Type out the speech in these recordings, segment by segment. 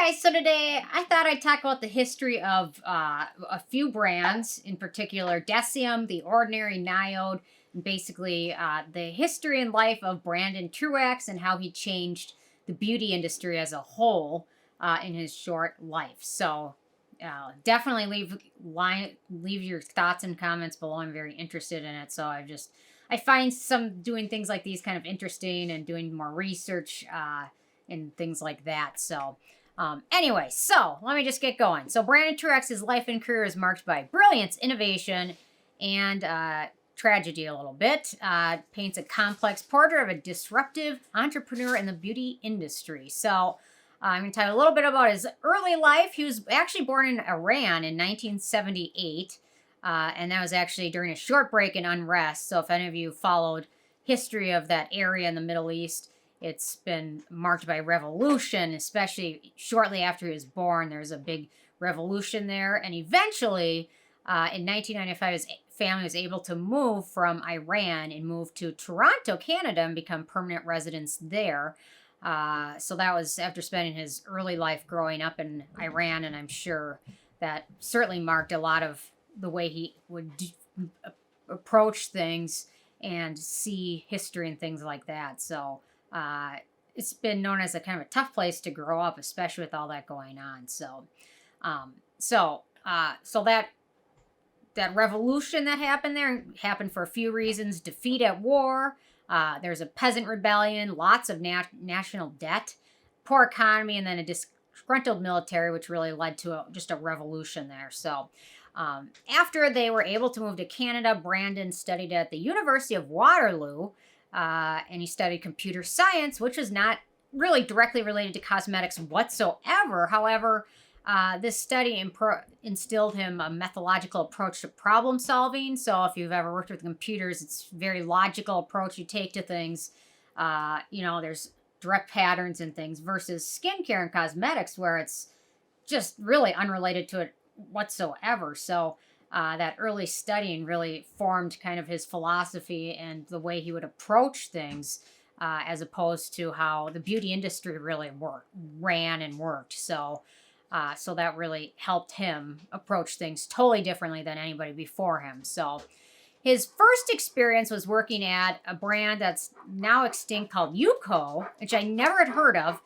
guys, so today I thought I'd talk about the history of a few brands, in particular Deciem, The Ordinary, Niode, and basically the history and life of Brandon Truaxe and how he changed the beauty industry as a whole in his short life. So definitely leave your thoughts and comments below. I'm very interested in it. So I find some doing things like these kind of interesting and doing more research and things like that. So anyway, so let me just get going. So Brandon Truaxe's life and career is marked by brilliance, innovation, and tragedy a little bit. Paints a complex portrait of a disruptive entrepreneur in the beauty industry. So I'm going to tell you a little bit about his early life. He was actually born in Iran in 1978, and that was actually during a short break in unrest. So if any of you followed history of that area in the Middle East, it's been marked by revolution, especially shortly after he was born. There was a big revolution there. And eventually, in 1995, his family was able to move from Iran and move to Toronto, Canada, and become permanent residents there. So that was after spending his early life growing up in Iran, and I'm sure that certainly marked a lot of the way he would approach things and see history and things like that. So it's been known as a kind of a tough place to grow up, especially with all that going on. So that revolution that happened there happened for a few reasons. Defeat at war. There's a peasant rebellion, lots of national debt, poor economy, and then a disgruntled military, which really led to just a revolution there. So after they were able to move to Canada, Brandon studied at the University of Waterloo, and he studied computer science, which was not really directly related to cosmetics whatsoever. However, this study instilled him a methodological approach to problem solving. So if you've ever worked with computers, it's a very logical approach you take to things. There's direct patterns and things versus skincare and cosmetics where it's just really unrelated to it whatsoever. So that early studying really formed kind of his philosophy and the way he would approach things as opposed to how the beauty industry really ran and worked. So that really helped him approach things totally differently than anybody before him. So his first experience was working at a brand that's now extinct called Yuko, which I never had heard of.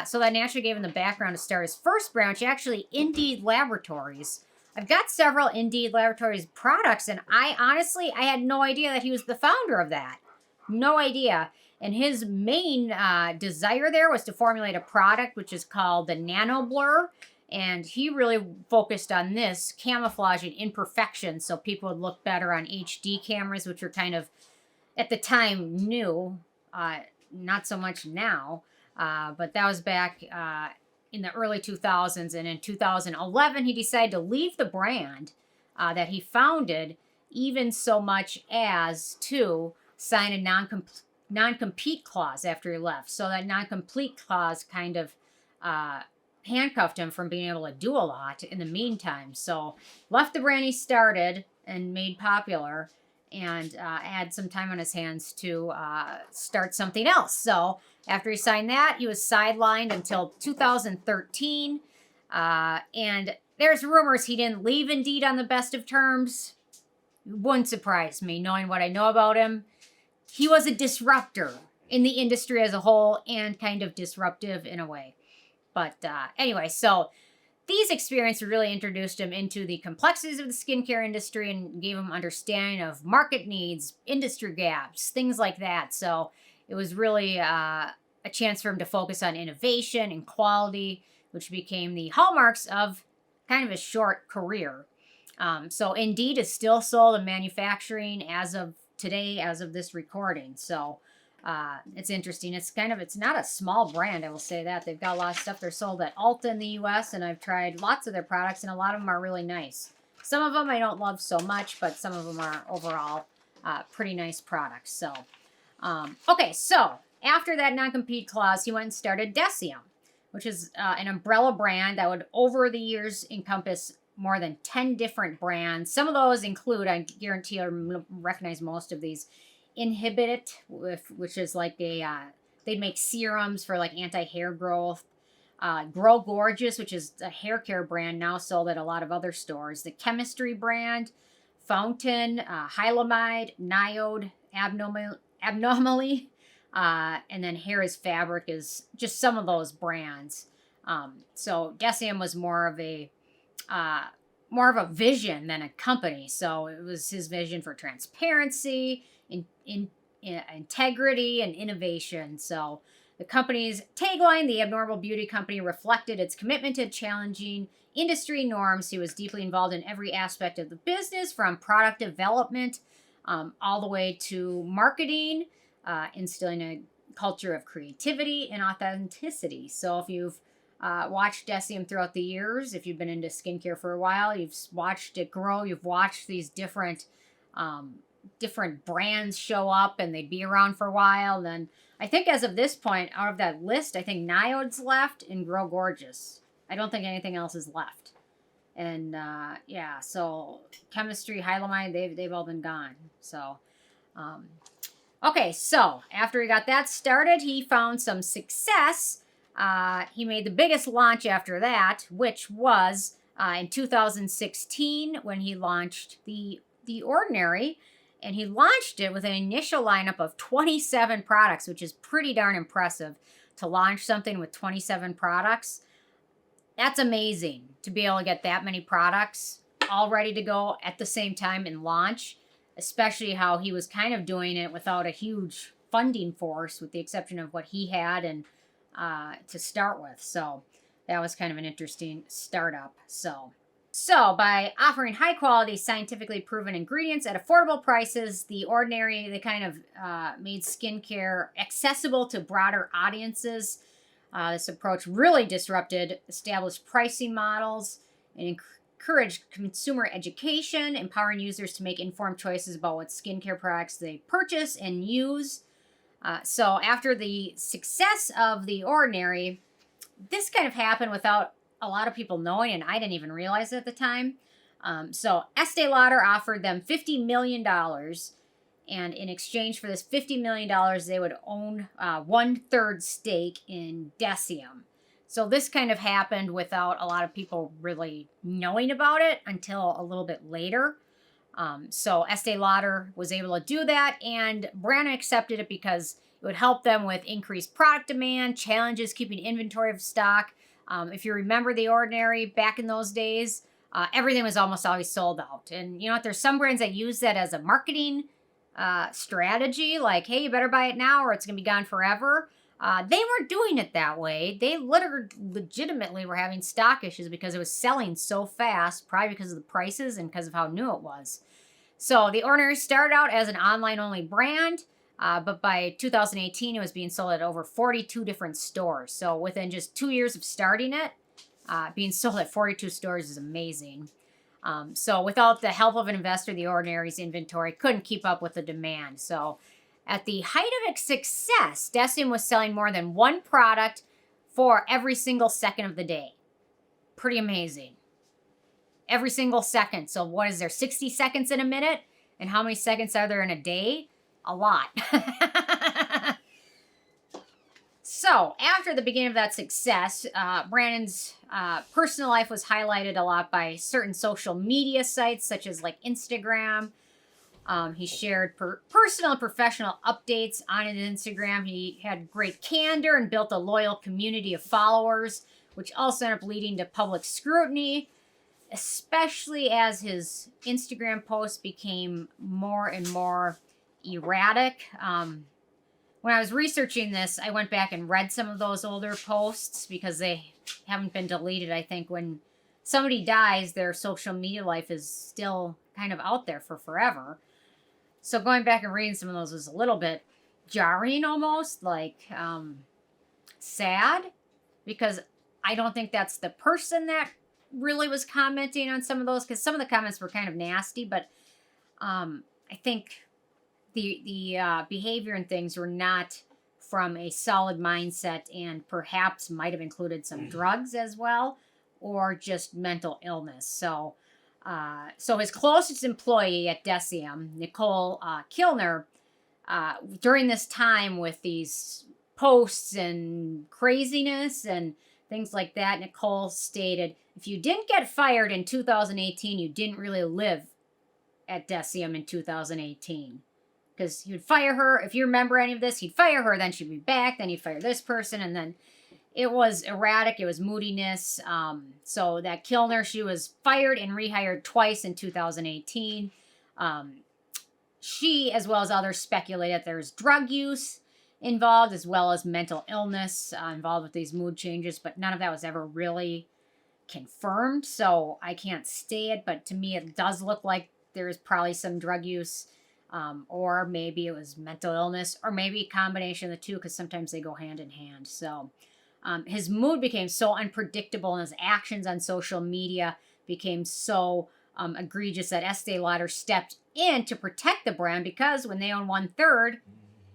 So that naturally gave him the background to start his first brand, which actually Indeed Laboratories. I've got several Indeed Laboratories products, and I had no idea that he was the founder of that. No idea. And his main desire there was to formulate a product which is called the Nano Blur. And he really focused on this, camouflaging imperfections so people would look better on HD cameras, which were kind of, at the time, new. Not so much now. But that was back in the early 2000s. And in 2011, he decided to leave the brand that he founded, even so much as to sign a non-compete clause after he left. So that non-compete clause kind of handcuffed him from being able to do a lot in the meantime. So left the brand he started and made popular and had some time on his hands to start something else. So after he signed that, he was sidelined until 2013. And there's rumors he didn't leave Indeed on the best of terms. It wouldn't surprise me, knowing what I know about him. He was a disruptor in the industry as a whole and kind of disruptive in a way. But anyway, so these experiences really introduced him into the complexities of the skincare industry and gave him understanding of market needs, industry gaps, things like that. So it was really a chance for him to focus on innovation and quality, which became the hallmarks of kind of a short career. So Indeed is still sold in manufacturing as of today, as of this recording. So it's interesting. It's not a small brand, I will say that. They've got a lot of stuff. They're sold at Ulta in the US, and I've tried lots of their products, and a lot of them are really nice. Some of them I don't love so much, but some of them are overall pretty nice products. So, okay, so after that non-compete clause, he went and started Deciem, which is an umbrella brand that would, over the years, encompass more than 10 different brands. Some of those include, I guarantee you'll recognize most of these, Inhibit, which is like they'd make serums for like anti-hair growth. Grow Gorgeous, which is a hair care brand now sold at a lot of other stores. The Chemistry brand, Fountain, Hylamide, Niode, Abnormally, and then Hair is Fabric is just some of those brands. So Deciem was more of a vision than a company. So it was his vision for transparency, integrity, and innovation. So the company's tagline, the Abnormal Beauty Company, reflected its commitment to challenging industry norms. He was deeply involved in every aspect of the business, from product development all the way to marketing, instilling a culture of creativity and authenticity. So if you've watched Deciem throughout the years, if you've been into skincare for a while, you've watched it grow, you've watched these different brands show up and they'd be around for a while. Then I think as of this point, out of that list, I think Niode's left and Grow Gorgeous. I don't think anything else is left. And yeah, so Chemistry, Hylamide, they've all been gone. So okay, so after he got that started, he found some success. He made the biggest launch after that, which was in 2016 when he launched the Ordinary. And he launched it with an initial lineup of 27 products, which is pretty darn impressive to launch something with 27 products. That's amazing to be able to get that many products all ready to go at the same time and launch, especially how he was kind of doing it without a huge funding force, with the exception of what he had and to start with. So that was kind of an interesting startup. So by offering high quality, scientifically proven ingredients at affordable prices, the Ordinary, they kind of made skincare accessible to broader audiences. This approach really disrupted established pricing models and encouraged consumer education, empowering users to make informed choices about what skincare products they purchase and use. So after the success of the Ordinary, this kind of happened without a lot of people knowing, and I didn't even realize it at the time. So Estee Lauder offered them $50 million, and in exchange for this $50 million, they would own 1/3 stake in Deciem. So this kind of happened without a lot of people really knowing about it until a little bit later. So Estee Lauder was able to do that, and Brandt accepted it because it would help them with increased product demand, challenges keeping inventory of stock. If you remember the Ordinary back in those days, everything was almost always sold out. And you know what? There's some brands that use that as a marketing strategy, like, hey, you better buy it now or it's going to be gone forever. They weren't doing it that way. They legitimately were having stock issues because it was selling so fast, probably because of the prices and because of how new it was. So the Ordinary started out as an online-only brand, but by 2018, it was being sold at over 42 different stores. So within just 2 years of starting it, being sold at 42 stores is amazing. So without the help of an investor, the Ordinary's inventory couldn't keep up with the demand. So at the height of its success, Deciem was selling more than one product for every single second of the day. Pretty amazing. Every single second. So what is there, 60 seconds in a minute? And how many seconds are there in a day? A lot. So after the beginning of that success, Brandon's personal life was highlighted a lot by certain social media sites such as like Instagram. He shared personal and professional updates on his Instagram. He had great candor and built a loyal community of followers, which also ended up leading to public scrutiny, especially as his Instagram posts became more and more erratic. When I was researching this, I went back and read some of those older posts because they haven't been deleted. I think when somebody dies, their social media life is still kind of out there for forever. So going back and reading some of those was a little bit jarring almost, like sad, because I don't think that's the person that really was commenting on some of those, because some of the comments were kind of nasty, but I think the behavior and things were not from a solid mindset, and perhaps might have included some drugs as well, or just mental illness. So his closest employee at Deciem, Nicole Kilner, during this time with these posts and craziness and things like that. Nicole stated, if you didn't get fired in 2018, you didn't really live at Deciem in 2018. Because he would fire her. If you remember any of this, he'd fire her, then she'd be back, then he'd fire this person, and then it was erratic. It was moodiness. So that Kilner, she was fired and rehired twice in 2018. She, as well as others, speculated there's drug use involved, as well as mental illness involved with these mood changes, but none of that was ever really confirmed, so I can't say it, but to me it does look like there's probably some drug use, or maybe it was mental illness, or maybe a combination of the two, because sometimes they go hand in hand. So his mood became so unpredictable, and his actions on social media became so egregious that Estee Lauder stepped in to protect the brand, because when they own 1/3,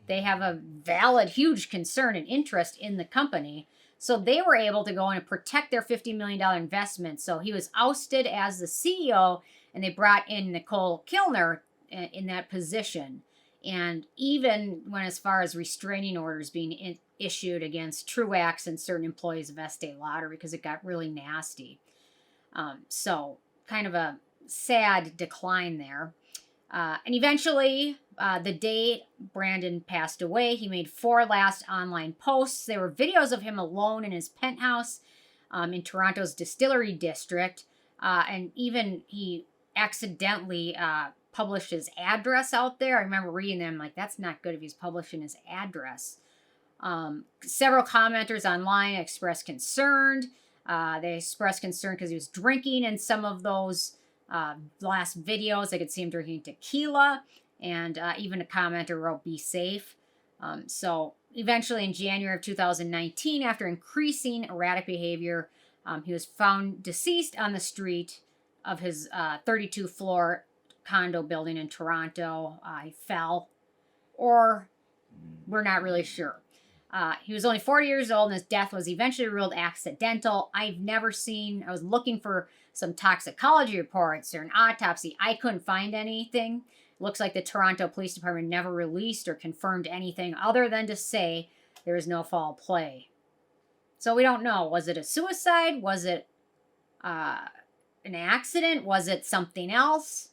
they have a valid, huge concern and interest in the company. So they were able to go in and protect their $50 million investment. So he was ousted as the CEO, and they brought in Nicole Kilner in that position. And even when, as far as restraining orders being issued against Truaxe and certain employees of Estee Lauder, because it got really nasty. So kind of a sad decline there. And eventually, the day Brandon passed away, he made 4 last online posts. They were videos of him alone in his penthouse in Toronto's Distillery District. And even he accidentally published his address out there. I remember reading them, like, that's not good if he's publishing his address. Several commenters online expressed concern. They expressed concern because he was drinking in some of those last videos. They could see him drinking tequila, and even a commenter wrote, "Be safe." So eventually in January of 2019, after increasing erratic behavior, he was found deceased on the street of his 32-floor condo building in Toronto. He fell, or we're not really sure. He was only 40 years old, and his death was eventually ruled accidental. I was looking for some toxicology reports or an autopsy. I couldn't find anything. Looks like the Toronto Police Department never released or confirmed anything other than to say there was no foul play. So we don't know. Was it a suicide? Was it an accident? Was it something else?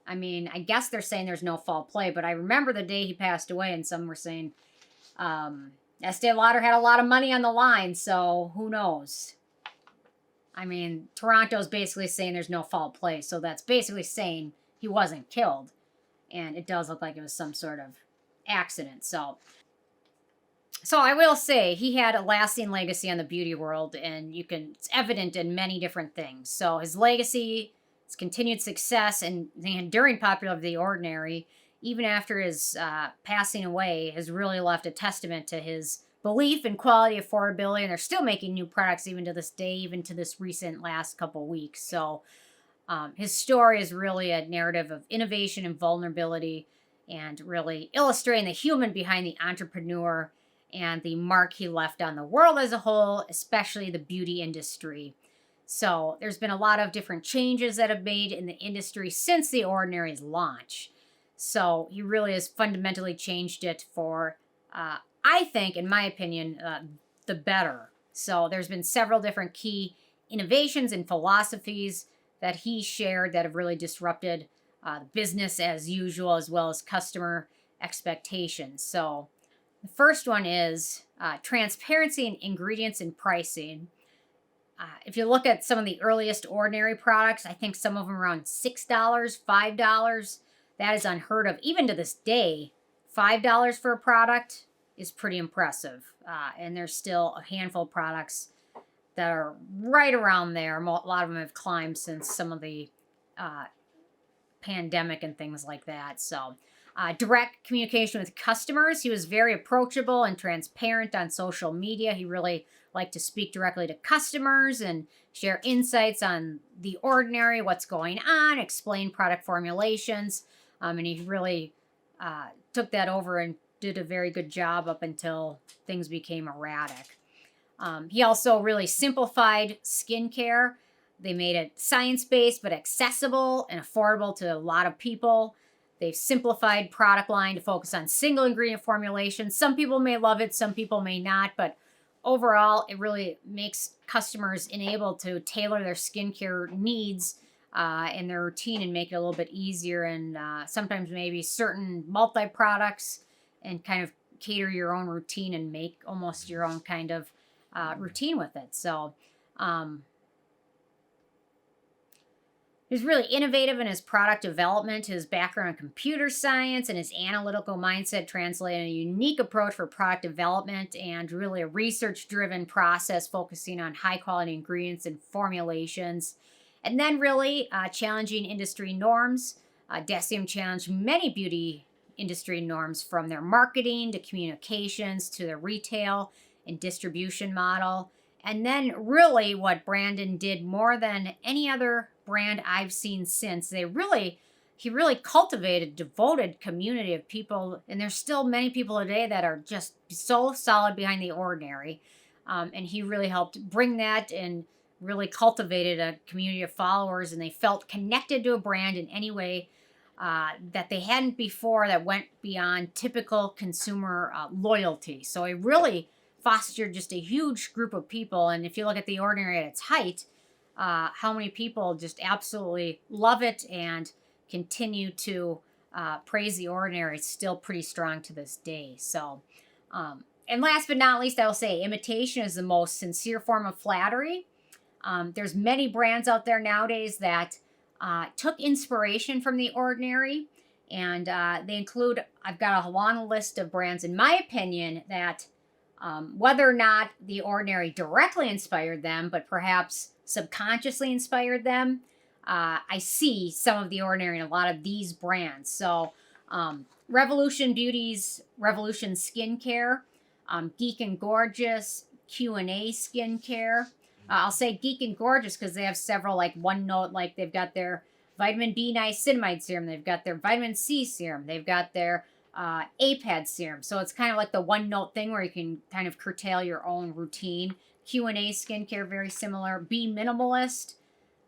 I mean, I guess they're saying there's no foul play, but I remember the day he passed away, and some were saying Estee Lauder had a lot of money on the line, so who knows? I mean, Toronto's basically saying there's no foul play, so that's basically saying he wasn't killed. And it does look like it was some sort of accident. So I will say he had a lasting legacy on the beauty world, and it's evident in many different things. So his legacy, his continued success, and the enduring popularity of The Ordinary, even after his passing away, has really left a testament to his belief in quality, affordability, and they're still making new products even to this day, even to this recent last couple weeks. So his story is really a narrative of innovation and vulnerability, and really illustrating the human behind the entrepreneur and the mark he left on the world as a whole, especially the beauty industry. So there's been a lot of different changes that have made in the industry since The Ordinary's launch. So he really has fundamentally changed it for, I think, in my opinion, the better. So there's been several different key innovations and philosophies that he shared that have really disrupted business as usual, as well as customer expectations. So the first one is transparency in ingredients and pricing. If you look at some of the earliest Ordinary products, I think some of them around $6, $5. That is unheard of. Even to this day, $5 for a product is pretty impressive. And there's still a handful of products that are right around there. A lot of them have climbed since some of the pandemic and things like that. So direct communication with customers. He was very approachable and transparent on social media. He really liked to speak directly to customers and share insights on The Ordinary, what's going on, explain product formulations. And he really took that over and did a very good job up until things became erratic. He also really simplified skincare. They made it science-based but accessible and affordable to a lot of people. They've simplified product line to focus on single ingredient formulations. Some people may love it, some people may not, but overall, it really makes customers enabled to tailor their skincare needs and their routine and make it a little bit easier. And sometimes maybe certain multi products and kind of cater your own routine and make almost your own kind of routine with it. So, he's really innovative in his product development. His background in computer science and his analytical mindset translated a unique approach for product development and really a research-driven process focusing on high-quality ingredients and formulations. And then really challenging industry norms. Deciem challenged many beauty industry norms from their marketing to communications to their retail and distribution model. And then really what Brandon did more than any other brand I've seen since, he really cultivated a devoted community of people, and there's still many people today that are just so solid behind the ordinary. And he really helped bring that and really cultivated a community of followers, and they felt connected to a brand in any way that they hadn't before, that went beyond typical consumer loyalty. So it really fostered just a huge group of people. And if you look at The Ordinary at its height, how many people just absolutely love it and continue to praise The Ordinary. It's still pretty strong to this day. So, and last but not least, I will say imitation is the most sincere form of flattery. There's many brands out there nowadays that took inspiration from The Ordinary, and they include, I've got a long list of brands, in my opinion, that whether or not The Ordinary directly inspired them, but perhaps subconsciously inspired them, I see some of The Ordinary in a lot of these brands. So Revolution Beauty's Revolution Skincare, Geek and Gorgeous, Q&A Skincare. I'll say Geek and Gorgeous because they have several, like one note, like they've got their vitamin B niacinamide serum, they've got their vitamin C serum, they've got their APAD serum. So it's kind of like the one note thing where you can kind of curtail your own routine. Q&A Skincare, very similar. Be Minimalist,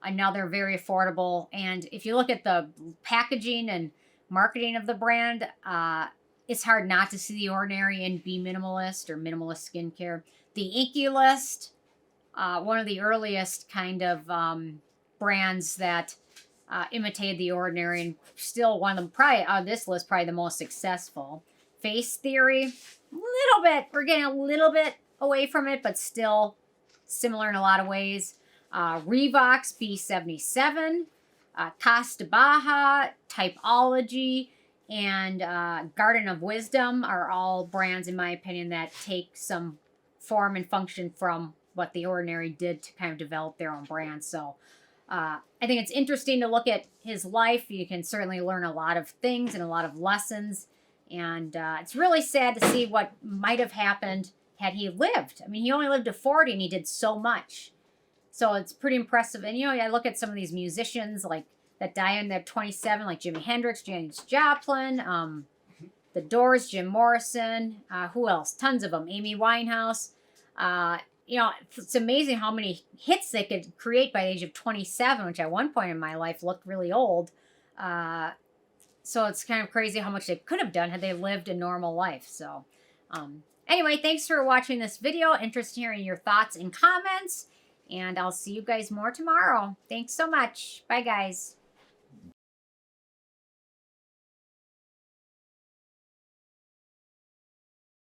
another very affordable. And if you look at the packaging and marketing of the brand, it's hard not to see The Ordinary in Be Minimalist or Minimalist Skincare. The Inky List, one of the earliest kind of brands that imitated The Ordinary, and still one of them, probably on this list, probably the most successful. Face Theory, a little bit, we're getting a little bit away from it, but still similar in a lot of ways. Revox B77, Costa Baja, Typology, and Garden of Wisdom are all brands, in my opinion, that take some form and function from what The Ordinary did to kind of develop their own brand. So I think it's interesting to look at his life. You can certainly learn a lot of things and a lot of lessons. And it's really sad to see what might have happened had he lived. I mean, he only lived to 40 and he did so much. So it's pretty impressive. And, you know, I look at some of these musicians like that die in their 27, like Jimi Hendrix, Janis Joplin, The Doors, Jim Morrison, who else? Tons of them. Amy Winehouse. You know, it's amazing how many hits they could create by the age of 27, which at one point in my life looked really old. So it's kind of crazy how much they could have done had they lived a normal life. So anyway, thanks for watching this video. Interested in hearing your thoughts and comments. And I'll see you guys more tomorrow. Thanks so much. Bye, guys.